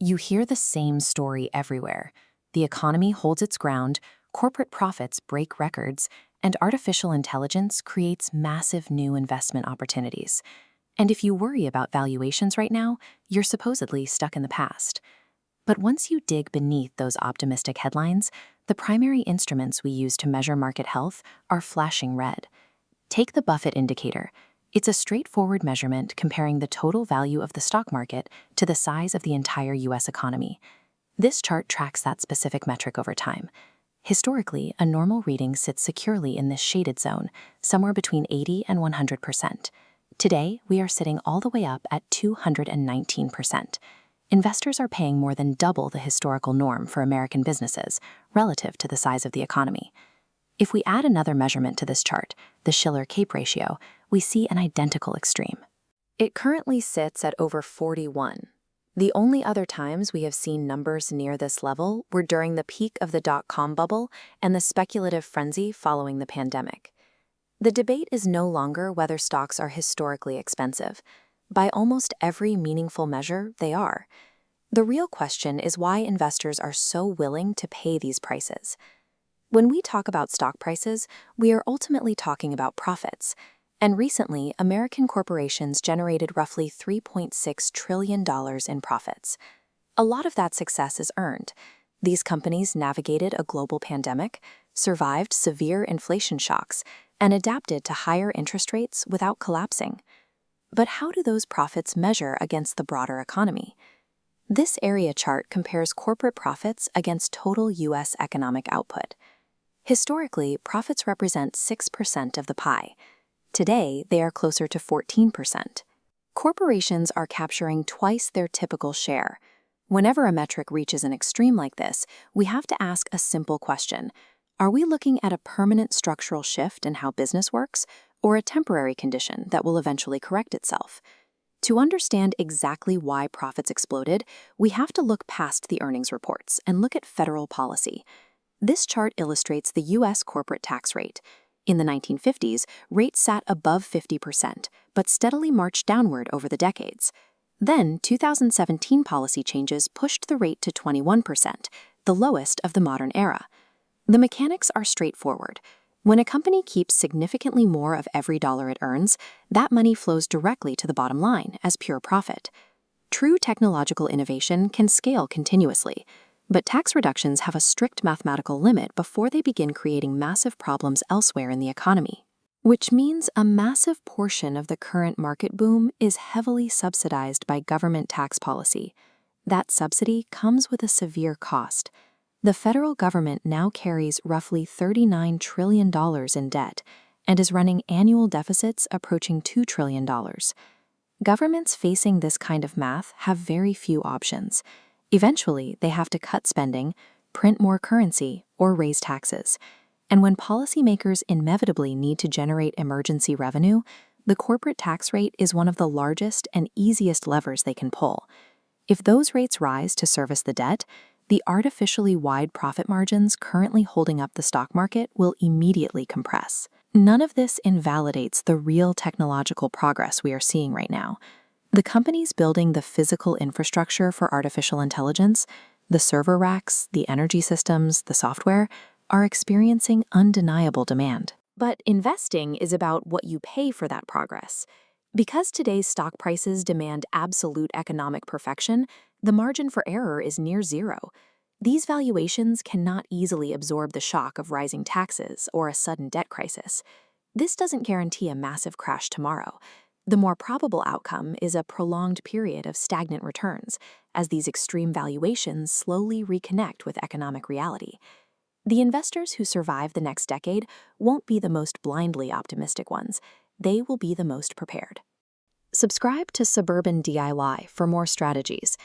You hear the same story everywhere. The economy holds its ground, corporate profits break records, and artificial intelligence creates massive new investment opportunities. And if you worry about valuations right now, you're supposedly stuck in the past. But once you dig beneath those optimistic headlines, the primary instruments we use to measure market health are flashing red. Take the Buffett Indicator. It's a straightforward measurement comparing the total value of the stock market to the size of the entire US economy. This chart tracks that specific metric over time. Historically, a normal reading sits securely in this shaded zone, somewhere between 80 and 100%. Today, we are sitting all the way up at 219%. Investors are paying more than double the historical norm for American businesses relative to the size of the economy. If we add another measurement to this chart, the Shiller CAPE Ratio, we see an identical extreme. It currently sits at over 41. The only other times we have seen numbers near this level were during the peak of the dot-com bubble and the speculative frenzy following the pandemic. The debate is no longer whether stocks are historically expensive. By almost every meaningful measure, they are. The real question is why investors are so willing to pay these prices. When we talk about stock prices, we are ultimately talking about profits. And recently, American corporations generated roughly $3.6 trillion in profits. A lot of that success is earned. These companies navigated a global pandemic, survived severe inflation shocks, and adapted to higher interest rates without collapsing. But how do those profits measure against the broader economy? This area chart compares corporate profits against total U.S. economic output. Historically, profits represent 6% of the pie. Today, they are closer to 14%. Corporations are capturing twice their typical share. Whenever a metric reaches an extreme like this, we have to ask a simple question. Are we looking at a permanent structural shift in how business works, or a temporary condition that will eventually correct itself? To understand exactly why profits exploded, we have to look past the earnings reports and look at federal policy. This chart illustrates the U.S. corporate tax rate. In the 1950s, rates sat above 50%, but steadily marched downward over the decades. Then, 2017 policy changes pushed the rate to 21%, the lowest of the modern era. The mechanics are straightforward. When a company keeps significantly more of every dollar it earns, that money flows directly to the bottom line as pure profit. True technological innovation can scale continuously, but tax reductions have a strict mathematical limit before they begin creating massive problems elsewhere in the economy. Which means a massive portion of the current market boom is heavily subsidized by government tax policy. That subsidy comes with a severe cost. The federal government now carries roughly $39 trillion in debt and is running annual deficits approaching $2 trillion. Governments facing this kind of math have very few options. Eventually, they have to cut spending, print more currency, or raise taxes. And when policymakers inevitably need to generate emergency revenue, the corporate tax rate is one of the largest and easiest levers they can pull. If those rates rise to service the debt, the artificially wide profit margins currently holding up the stock market will immediately compress. None of this invalidates the real technological progress we are seeing right now. The companies building the physical infrastructure for artificial intelligence, the server racks, the energy systems, the software, are experiencing undeniable demand. But investing is about what you pay for that progress. Because today's stock prices demand absolute economic perfection, the margin for error is near zero. These valuations cannot easily absorb the shock of rising taxes or a sudden debt crisis. This doesn't guarantee a massive crash tomorrow. The more probable outcome is a prolonged period of stagnant returns, as these extreme valuations slowly reconnect with economic reality. The investors who survive the next decade won't be the most blindly optimistic ones. They will be the most prepared. Subscribe to Suburban DIY for more strategies.